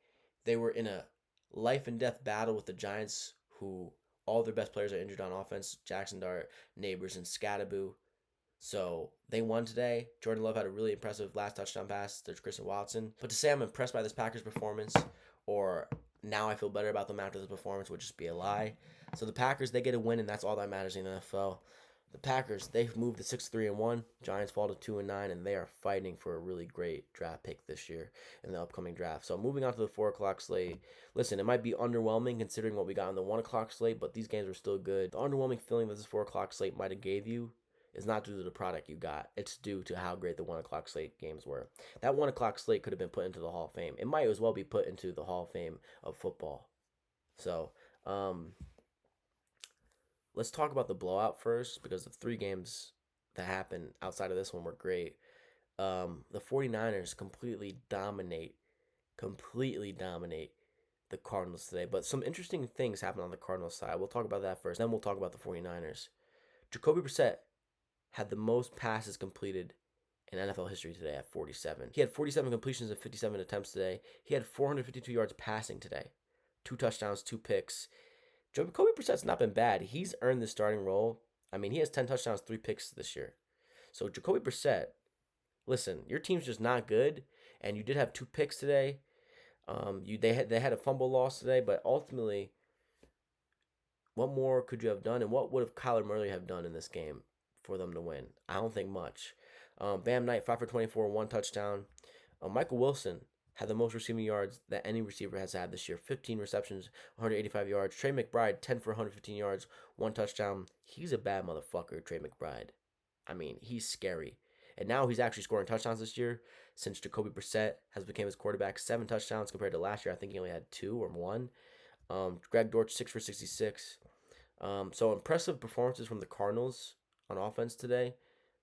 They were in a life and death battle with the Giants, who all their best players are injured on offense. Jackson Dart, Neighbors, and Scattaboo. So they won today. Jordan Love had a really impressive last touchdown pass to Christian Watson. But to say I'm impressed by this Packers performance, or now I feel better about them after this performance, would just be a lie. So the Packers, they get a win, and that's all that matters in the NFL. The Packers, they've moved to 6-3-1. Giants fall to 2-9, and they are fighting for a really great draft pick this year in the upcoming draft. So moving on to the 4 o'clock slate. Listen, it might be underwhelming considering what we got on the 1 o'clock slate, but these games are still good. The underwhelming feeling that this 4 o'clock slate might have gave you is not due to the product you got. It's due to how great the 1 o'clock slate games were. That 1 o'clock slate could have been put into the Hall of Fame. It might as well be put into the Hall of Fame of football. So, let's talk about the blowout first, because the 3 games that happened outside of this one were great. The 49ers completely dominate the Cardinals today. But some interesting things happened on the Cardinals side. We'll talk about that first. Then we'll talk about the 49ers. Jacoby Brissett had the most passes completed in NFL history today at 47. He had 47 completions and 57 attempts today. He had 452 yards passing today. 2 touchdowns, 2 picks. Jacoby Brissett's not been bad. He's earned the starting role. I mean, he has 10 touchdowns, 3 picks this year. So Jacoby Brissett, listen, your team's just not good, and you did have 2 picks today. They had a fumble loss today, but ultimately, what more could you have done, and what would have Kyler Murray have done in this game for them to win? I don't think much. Bam Knight, 5 for 24, 1 touchdown. Michael Wilson had the most receiving yards that any receiver has had this year. 15 receptions, 185 yards. Trey McBride, 10 for 115 yards, 1 touchdown. He's a bad motherfucker, Trey McBride. I mean, he's scary. And now he's actually scoring touchdowns this year since Jacoby Brissett has become his quarterback. 7 touchdowns compared to last year. I think he only had 2 or 1. Greg Dortch, 6 for 66. So impressive performances from the Cardinals on offense today,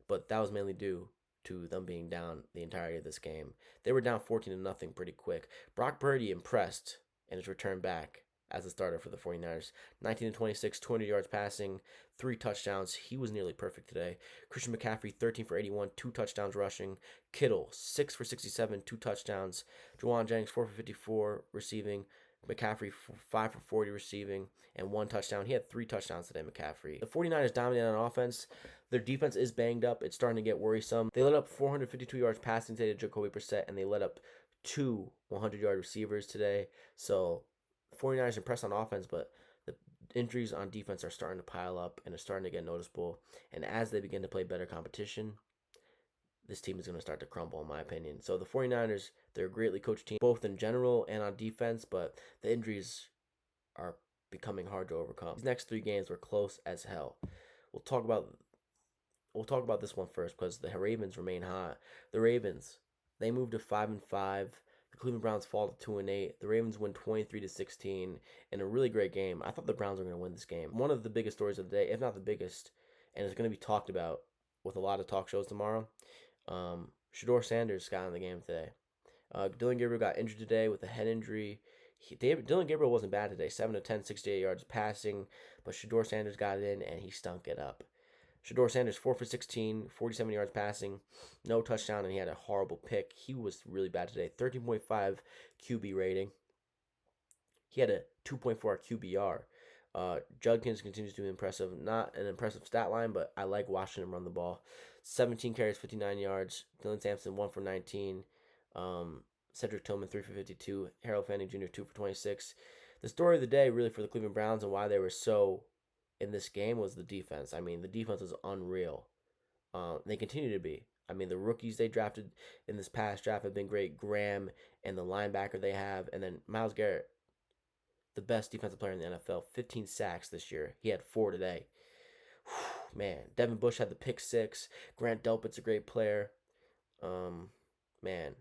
but that was mainly due to them being down the entirety of this game. They were down 14-0 pretty quick. Brock Purdy impressed in his return back as a starter for the 49ers. 19-26, 200 yards passing, 3 touchdowns. He was nearly perfect today. Christian McCaffrey, 13 for 81, 2 touchdowns rushing. Kittle, 6 for 67, 2 touchdowns. Juwan Jennings, 4 for 54 receiving. McCaffrey, 5 for 40 receiving and 1 touchdown. He had 3 touchdowns today, McCaffrey. The 49ers dominate on offense. Their defense is banged up. It's starting to get worrisome. They let up 452 yards passing today to Jacoby Brissett, and they let up 2 100-yard receivers today. So, the 49ers impressed on offense, but the injuries on defense are starting to pile up and are starting to get noticeable. And as they begin to play better competition, this team is going to start to crumble, in my opinion. So the 49ers, they're a greatly coached team, both in general and on defense, but the injuries are becoming hard to overcome. These next 3 games were close as hell. We'll talk about this one first because the Ravens remain hot. The Ravens, they moved to 5-5. The Cleveland Browns fall to 2-8. The Ravens win 23-16 in a really great game. I thought the Browns were going to win this game. One of the biggest stories of the day, if not the biggest, and it's going to be talked about with a lot of talk shows tomorrow. Shador Sanders got in the game today. Dylan Gabriel got injured today with a head injury. Dylan Gabriel wasn't bad today, 7 of 10, 68 yards passing, but Shador Sanders got it in and he stunk it up. Shador Sanders, 4 for 16, 47 yards passing, no touchdown, and he had a horrible pick. He was really bad today. 13.5 QB rating. He had a 2.4 QBR. Judkins continues to be impressive. Not an impressive stat line, but I like watching him run the ball. 17 carries, 59 yards. Dylan Sampson, 1 for 19. Cedric Tillman, 3 for 52. Harold Fanning Jr., 2 for 26. The story of the day, really, for the Cleveland Browns and why they were so in this game was the defense. I mean, the defense was unreal. They continue to be. I mean, the rookies they drafted in this past draft have been great. Graham and the linebacker they have, and then Myles Garrett, the best defensive player in the NFL, 15 sacks this year. He had 4 today. Whew, man, Devin Bush had the pick 6. Grant Delpit's a great player. Man,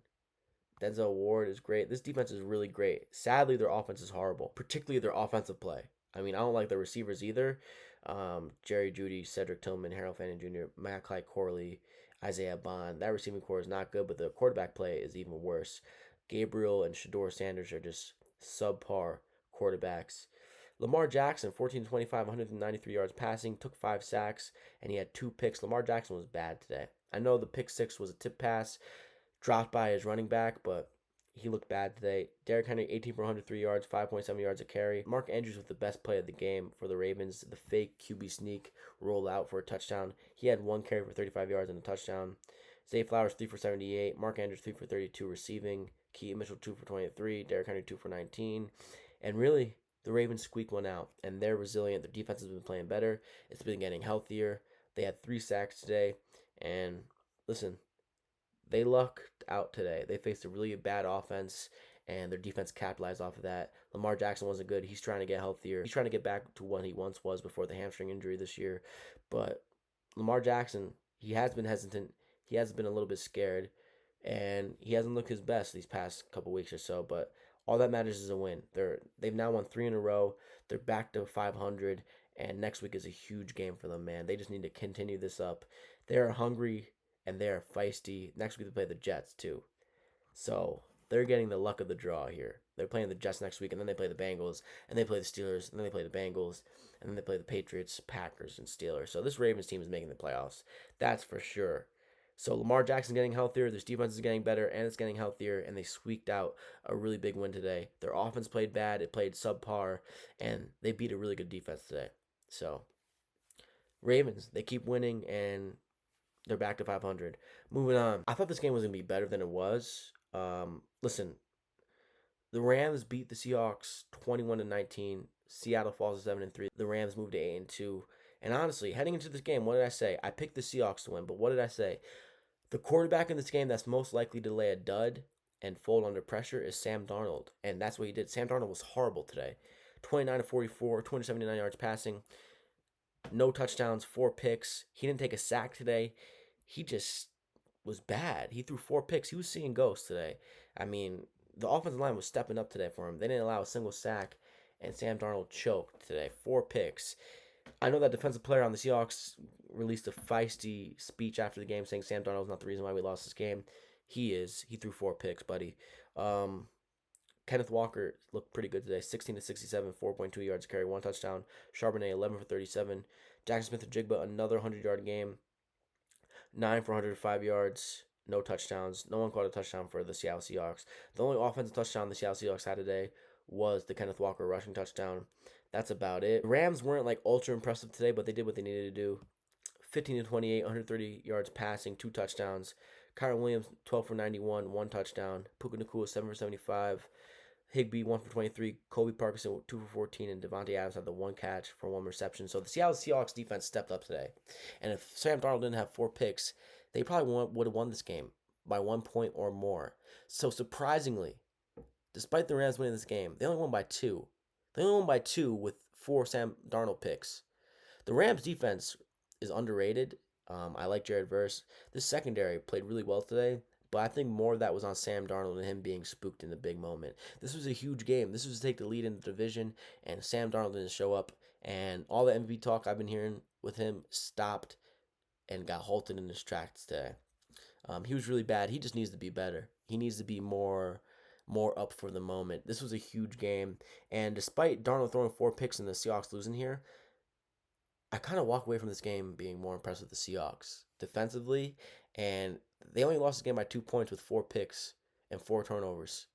Denzel Ward is great. This defense is really great. Sadly, their offense is horrible, particularly their offensive play. I mean, I don't like the receivers either. Jerry Jeudy, Cedric Tillman, Harold Fanning Jr., Malachi Corley, Isaiah Bond. That receiving core is not good, but the quarterback play is even worse. Gabriel and Shador Sanders are just subpar quarterbacks. Lamar Jackson, 14-25, 193 yards passing, took 5 sacks, and he had 2 picks. Lamar Jackson was bad today. I know the pick 6 was a tip pass dropped by his running back, but he looked bad today. Derrick Henry, 18 for 103 yards, 5.7 yards a carry. Mark Andrews with the best play of the game for the Ravens. The fake QB sneak roll out for a touchdown. He had 1 carry for 35 yards and a touchdown. Zay Flowers, 3 for 78. Mark Andrews, 3 for 32 receiving. Keaton Mitchell, 2 for 23. Derrick Henry, 2 for 19. And really, the Ravens squeak one out, and they're resilient. Their defense has been playing better. It's been getting healthier. They had 3 sacks today. And listen, they lucked out today. They faced a really bad offense, and their defense capitalized off of that. Lamar Jackson wasn't good. He's trying to get healthier. He's trying to get back to what he once was before the hamstring injury this year. But Lamar Jackson, he has been hesitant. He has been a little bit scared, and he hasn't looked his best these past couple weeks or so. But all that matters is a win. They've now won 3 in a row. They're back to 500, and next week is a huge game for them, man. They just need to continue this up. They're hungry and they're feisty. Next week they play the Jets too. So they're getting the luck of the draw here. They're playing the Jets next week, and then they play the Bengals, and they play the Steelers, and then they play the Bengals, and then they play the Patriots, Packers, and Steelers. So this Ravens team is making the playoffs. That's for sure. So Lamar Jackson getting healthier, their defense is getting better, and it's getting healthier, and they squeaked out a really big win today. Their offense played bad, it played subpar, and they beat a really good defense today. So Ravens, they keep winning, and they're back to 500. Moving on. I thought this game was going to be better than it was. Listen, the Rams beat the Seahawks 21-19. Seattle falls to 7-3. The Rams moved to 8-2. And honestly, heading into this game, what did I say? I picked the Seahawks to win, but what did I say? The quarterback in this game that's most likely to lay a dud and fold under pressure is Sam Darnold. And that's what he did. Sam Darnold was horrible today. 29-44, 279 yards passing. No touchdowns, 4 picks. He didn't take a sack today. He just was bad. He threw 4 picks. He was seeing ghosts today. I mean, the offensive line was stepping up today for him. They didn't allow a single sack, and Sam Darnold choked today. 4 picks. I know that defensive player on the Seahawks released a feisty speech after the game saying Sam Darnold's not the reason why we lost this game. He is. He threw 4 picks, buddy. Kenneth Walker looked pretty good today. 16-67, 4.2 yards carry, 1 touchdown. Charbonnet, 11 for 37. Jackson Smith-Njigba, another 100-yard game. 9 for 105 yards, no touchdowns. No one caught a touchdown for the Seattle Seahawks. The only offensive touchdown the Seattle Seahawks had today was the Kenneth Walker rushing touchdown. That's about it. The Rams weren't like ultra impressive today, but they did what they needed to do. 15-28, 130 yards passing, 2 touchdowns. Kyron Williams, 12 for 91, 1 touchdown. Puka Nacua, 7 for 75. Higbee, 1 for 23. Kobe Parkinson, 2 for 14. And Devontae Adams had the 1 catch for 1 reception. So the Seattle Seahawks defense stepped up today. And if Sam Darnold didn't have 4 picks, they probably would have won this game by 1 point or more. So surprisingly, despite the Rams winning this game, they only won by 2. They only won by 2 with 4 Sam Darnold picks. The Rams defense is underrated. I like Jared Verse. This secondary played really well today, but I think more of that was on Sam Darnold and him being spooked in the big moment. This was a huge game. This was to take the lead in the division, and Sam Darnold didn't show up, and all the MVP talk I've been hearing with him stopped and got halted in his tracks today. He was really bad. He just needs to be better. He needs to be more up for the moment. This was a huge game, and despite Darnold throwing 4 picks and the Seahawks losing here, I kind of walk away from this game being more impressed with the Seahawks defensively, and they only lost the game by 2 points with 4 picks and 4 turnovers.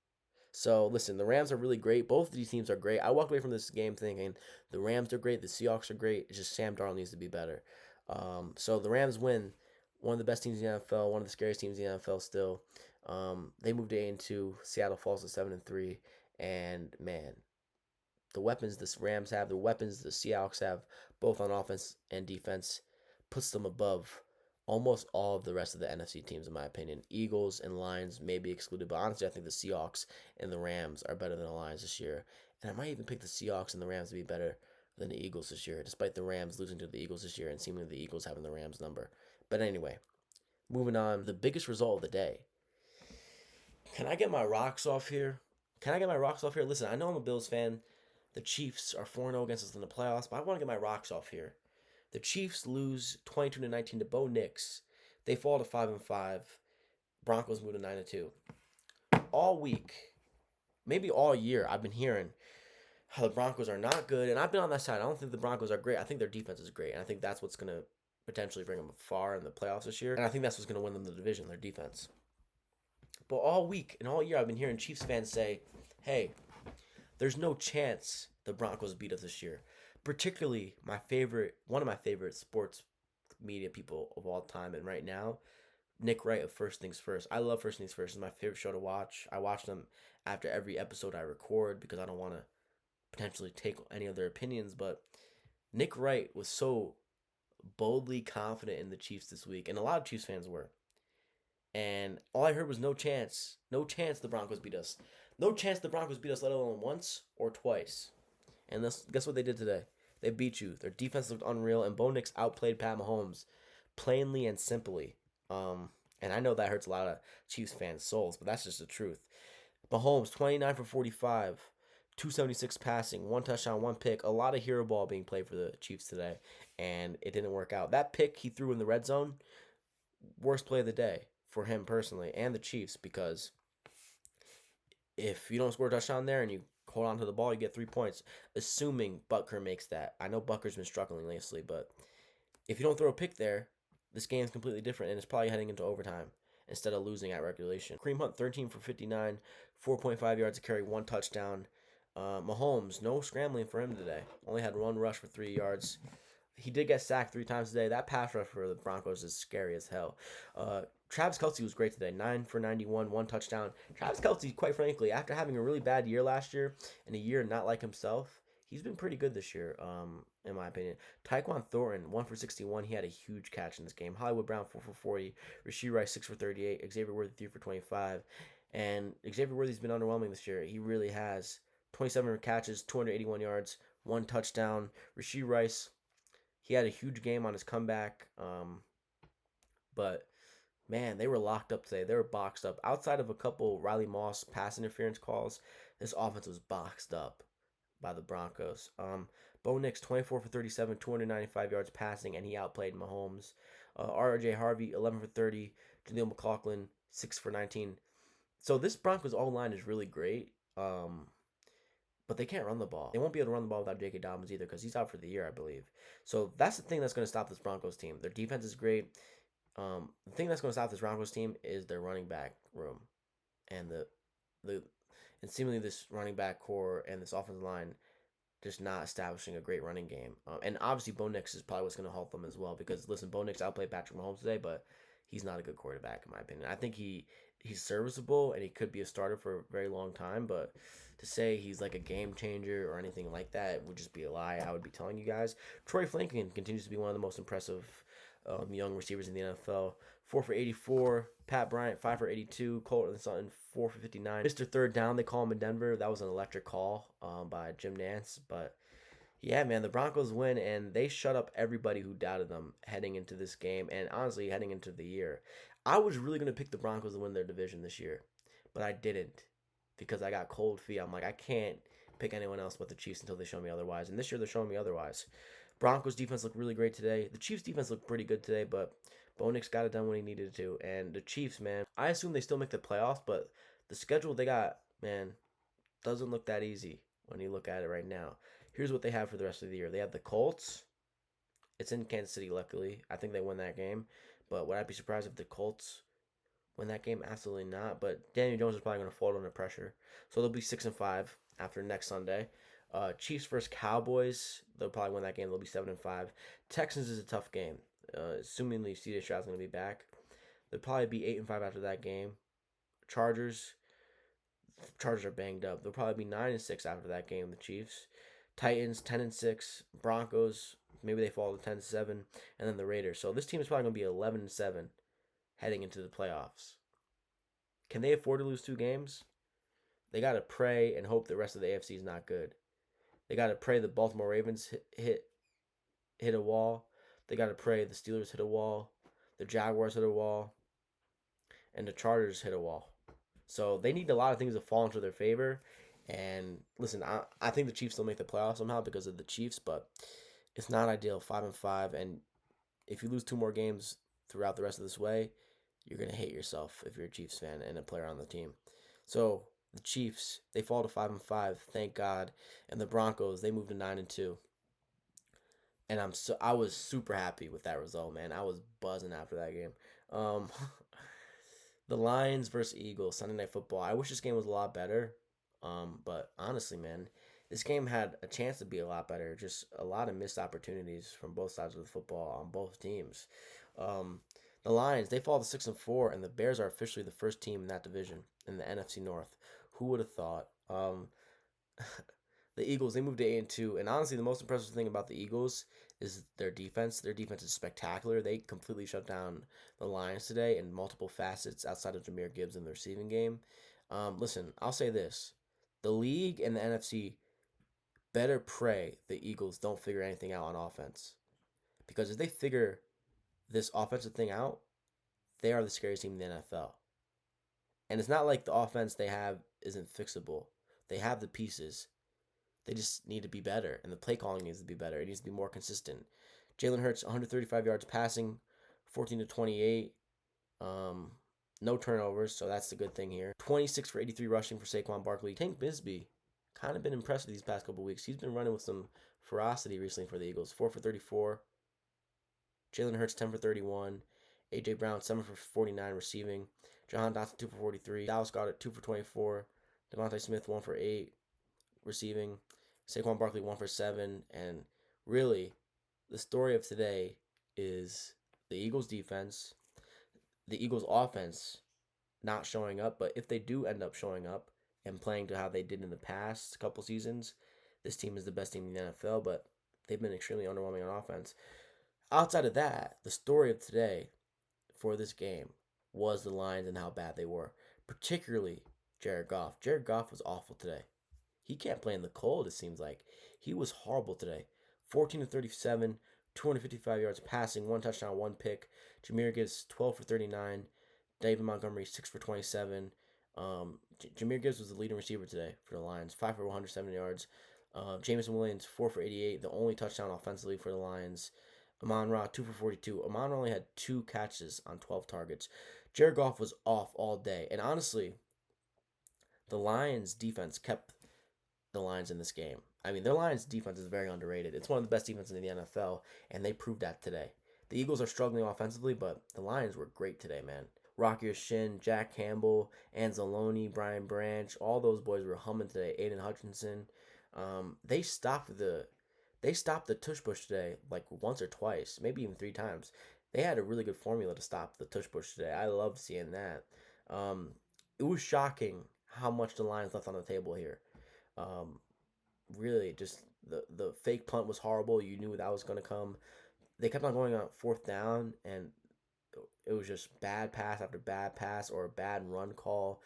So listen, the Rams are really great. Both of these teams are great. I walked away from this game thinking the Rams are great, the Seahawks are great. It's just Sam Darnold needs to be better. So the Rams win. One of the best teams in the NFL, one of the scariest teams in the NFL still. They moved to 8-2. Seattle falls to 7-3, and man, the weapons the Rams have, the weapons the Seahawks have, both on offense and defense, puts them above almost all of the rest of the NFC teams, in my opinion. Eagles and Lions may be excluded, but honestly, I think the Seahawks and the Rams are better than the Lions this year. And I might even pick the Seahawks and the Rams to be better than the Eagles this year, despite the Rams losing to the Eagles this year and seemingly the Eagles having the Rams number. But anyway, moving on, the biggest result of the day. Can I get my rocks off here? Listen, I know I'm a Bills fan. The Chiefs are 4-0 against us in the playoffs, but I want to get my rocks off here. The Chiefs lose 22-19 to Bo Nix. They fall to 5-5. Broncos move to 9-2. All week, maybe all year, I've been hearing how the Broncos are not good, and I've been on that side. I don't think the Broncos are great. I think their defense is great, and I think that's what's going to potentially bring them far in the playoffs this year, and I think that's what's going to win them the division, their defense. But all week and all year, I've been hearing Chiefs fans say, hey, there's no chance the Broncos beat us this year. Particularly one of my favorite sports media people of all time, and right now, Nick Wright of First Things First. I love First Things First. It's my favorite show to watch. I watch them after every episode I record because I don't want to potentially take any of their opinions, but Nick Wright was so boldly confident in the Chiefs this week, and a lot of Chiefs fans were. And all I heard was no chance the Broncos beat us. No chance the Broncos beat us, let alone once or twice. And guess what they did today? They beat you. Their defense looked unreal, and Bo Nix outplayed Pat Mahomes plainly and simply. And I know that hurts a lot of Chiefs fans' souls, but that's just the truth. Mahomes, 29 for 45, 276 passing, 1 touchdown, 1 pick. A lot of hero ball being played for the Chiefs today, and it didn't work out. That pick he threw in the red zone, worst play of the day for him personally and the Chiefs, because if you don't score a touchdown there and you hold on to the ball, you get 3 points, assuming Butker makes that. I know Butker's been struggling lately, but if you don't throw a pick there, this game's completely different, and it's probably heading into overtime instead of losing at regulation. Kareem Hunt, 13 for 59, 4.5 yards to carry, 1 touchdown. Mahomes, no scrambling for him today. Only had 1 rush for 3 yards. He did get sacked 3 times today. That pass rush for the Broncos is scary as hell. Travis Kelce was great today. 9 for 91, 1 touchdown. Travis Kelce, quite frankly, after having a really bad year last year and a year not like himself, he's been pretty good this year, in my opinion. Tyquan Thornton, 1 for 61. He had a huge catch in this game. Hollywood Brown, 4 for 40. Rashee Rice, 6 for 38. Xavier Worthy, 3 for 25. And Xavier Worthy's been underwhelming this year. He really has. 27 catches, 281 yards, 1 touchdown. Rashee Rice, he had a huge game on his comeback. But, man, they were locked up today. They were boxed up. Outside of a couple Riley Moss pass interference calls, this offense was boxed up by the Broncos. Bo Nix, 24 for 37, 295 yards passing, and he outplayed Mahomes. R.J. Harvey, 11 for 30. Jaleel McLaughlin, 6 for 19. So this Broncos O-line is really great, but they can't run the ball. They won't be able to run the ball without J.K. Dobbins either because he's out for the year, I believe. So that's the thing that's going to stop this Broncos team. Their defense is great. The thing that's going to stop this Broncos team is their running back room, and and seemingly this running back core and this offensive line just not establishing a great running game. And obviously Bo Nix is probably what's going to help them as well because, listen, Bo Nix outplayed Patrick Mahomes today, but he's not a good quarterback in my opinion. I think he's serviceable and he could be a starter for a very long time, but to say he's like a game changer or anything like that would just be a lie. I would be telling you guys. Troy Flankin continues to be one of the most impressive young receivers in the NFL. 4 for 84. Pat Bryant, 5 for 82. Colton Sutton, 4 for 59. Mr. Third Down, they call him in Denver. That was an electric call by Jim Nantz. But Yeah, man, the Broncos win and they shut up everybody who doubted them heading into this game and honestly heading into the year. I was really going to pick the Broncos to win their division this year, but I didn't because I got cold feet. I'm like, I can't pick anyone else but the Chiefs until they show me otherwise. And this year they're showing me otherwise. Broncos defense looked really great today. The Chiefs defense looked pretty good today, but Bo Nix got it done when he needed to. And the Chiefs, man, I assume they still make the playoffs, but the schedule they got, man, doesn't look that easy when you look at it right now. Here's what they have for the rest of the year. They have the Colts. It's in Kansas City, luckily. I think they win that game. But would I be surprised if the Colts win that game? Absolutely not. But Daniel Jones is probably going to fold under pressure. So they'll be 6-5 after next Sunday. Chiefs versus Cowboys. They'll probably win that game. They'll be 7-5. Texans is a tough game. Assumingly CJ Stroud's going to be back. They'll probably be 8-5 after that game. Chargers. Chargers are banged up. They'll probably be 9-6 after that game. The Chiefs. Titans 10-6. Broncos, maybe they fall to 10-7, and then the Raiders. So this team is probably going to be 11-7 heading into the playoffs. Can they afford to lose 2 games? They got to pray and hope the rest of the AFC is not good. They got to pray the Baltimore Ravens hit a wall. They got to pray the Steelers hit a wall, the Jaguars hit a wall, and the Chargers hit a wall. So they need a lot of things to fall into their favor. And listen, I think the Chiefs will make the playoffs somehow because of the Chiefs, but it's not ideal. 5-5, and if you lose 2 more games throughout the rest of this way, you're gonna hate yourself if you're a Chiefs fan and a player on the team. So the Chiefs, they fall to 5-5, thank God, and the Broncos, they moved to 9-2. And I was super happy with that result, man. I was buzzing after that game. Um, the Lions versus Eagles Sunday Night Football. I wish this game was a lot better. But honestly, man, this game had a chance to be a lot better. Just a lot of missed opportunities from both sides of the football on both teams. Um, the Lions they fall to 6-4, and the Bears are officially the first team in that division in the NFC North. Who would have thought? The Eagles they moved to 8-2, and honestly, the most impressive thing about the Eagles is their defense. Their defense is spectacular. They completely shut down the Lions today in multiple facets outside of Jameer Gibbs in the receiving game. Listen, I'll say this: the league and the NFC better pray the Eagles don't figure anything out on offense, because if they figure this offensive thing out, they are the scariest team in the NFL. And it's not like the offense they have isn't fixable. They have the pieces. They just need to be better, and the play calling needs to be better. It needs to be more consistent. Jalen Hurts, 135 yards passing, 14 to 28. No turnovers, so that's the good thing here. 26 for 83 rushing for Saquon Barkley. Tank Bisbee, kind of been impressive these past couple weeks. He's been running with some ferocity recently for the Eagles. 4 for 34. Jalen Hurts, 10 for 31. A.J. Brown, 7 for 49 receiving. Jahan Dotson, 2 for 43. Dallas Goedert, 2 for 24. Devontae Smith, 1 for 8 receiving. Saquon Barkley, 1 for 7. And really, the story of today is the Eagles' defense, the Eagles' offense not showing up. But if they do end up showing up and playing to how they did in the past couple seasons, this team is the best team in the NFL. But they've been extremely underwhelming on offense. Outside of that, the story of today for this game was the Lions and how bad they were, particularly Jared Goff. Jared Goff was awful today. He can't play in the cold, it seems like. He was horrible today. 14 to 37, 255 yards passing, 1 touchdown, 1 pick. Jameer Gibbs, 12 for 39. David Montgomery, 6 for 27. Jameer Gibbs was the leading receiver today for the Lions, 5 for 107 yards. Jameson Williams, 4 for 88, the only touchdown offensively for the Lions. Amon-Ra, 2 for 42. Amon only had 2 catches on 12 targets. Jared Goff was off all day. And honestly, the Lions' defense kept the Lions in this game. I mean, their Lions' defense is very underrated. It's one of the best defenses in the NFL, and they proved that today. The Eagles are struggling offensively, but the Lions were great today, man. Rocky Shin, Jack Campbell, Anzalone, Brian Branch, all those boys were humming today. Aiden Hutchinson. They stopped the tush push today like once or twice, maybe even 3 times. They had a really good formula to stop the tush push today. I loved seeing that. It was shocking how much the Lions left on the table here. Really, just the fake punt was horrible. You knew that was going to come. They kept on going on 4th down, and it was just bad pass after bad pass or a bad run call.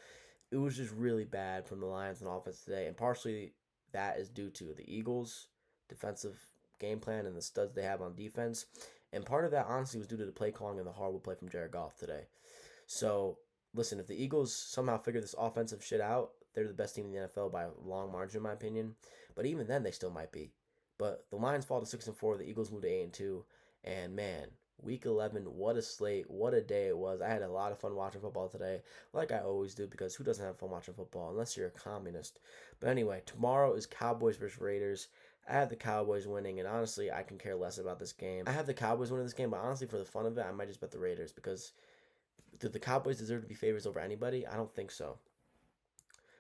It was just really bad from the Lions on offense today, and partially that is due to the Eagles defensive game plan and the studs they have on defense. And part of that, honestly, was due to the play calling and the horrible play from Jared Goff today. So, listen, if the Eagles somehow figure this offensive shit out, they're the best team in the NFL by a long margin, in my opinion. But even then, they still might be. But the Lions fall to 6-4. The Eagles move to 8-2. And man, Week 11, what a slate, what a day it was. I had a lot of fun watching football today, like I always do, because who doesn't have fun watching football unless you're a communist? But anyway, tomorrow is Cowboys versus Raiders. I have the Cowboys winning, and honestly, I can care less about this game. I have the Cowboys winning this game, but honestly, for the fun of it, I might just bet the Raiders because do the Cowboys deserve to be favorites over anybody? I don't think so.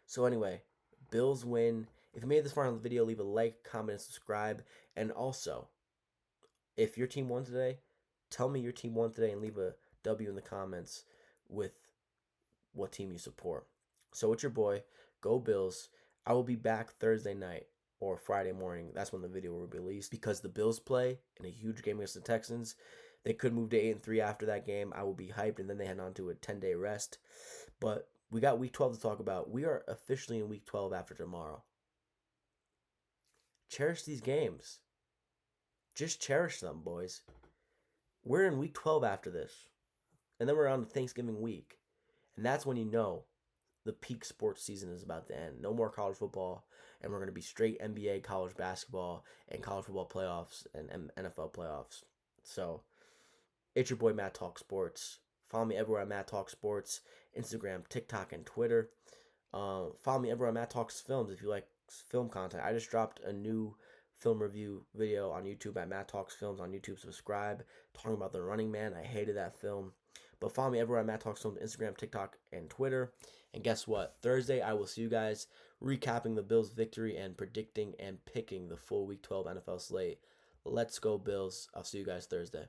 So anyway, Bills win. If you made this far in the video, leave a like, comment, and subscribe. And also, if your team won today, tell me your team won today and leave a W in the comments with what team you support. So it's your boy, Go Bills. I will be back Thursday night or Friday morning. That's when the video will be released because the Bills play in a huge game against the Texans. They could move to 8-3 after that game. I will be hyped, and then they head on to a 10-day rest. But we got Week 12 to talk about. We are officially in Week 12 after tomorrow. Cherish these games. Just cherish them, boys. We're in Week 12 after this. And then we're on to Thanksgiving week. And that's when you know the peak sports season is about to end. No more college football. And we're going to be straight NBA, college basketball, and college football playoffs and NFL playoffs. So, it's your boy, Matt Talk Sports. Follow me everywhere at Matt Talk Sports. Instagram, TikTok, and Twitter. Follow me everywhere at Matt Talks Films if you like film content. I just dropped a new film review video on YouTube at Matt Talks Films on YouTube. Subscribe. Talking about The Running Man. I hated that film. But follow me everywhere at Matt Talks Films, Instagram, TikTok, and Twitter. And guess what? Thursday, I will see you guys recapping the Bills' victory and predicting and picking the full Week 12 NFL slate. Let's go, Bills. I'll see you guys Thursday.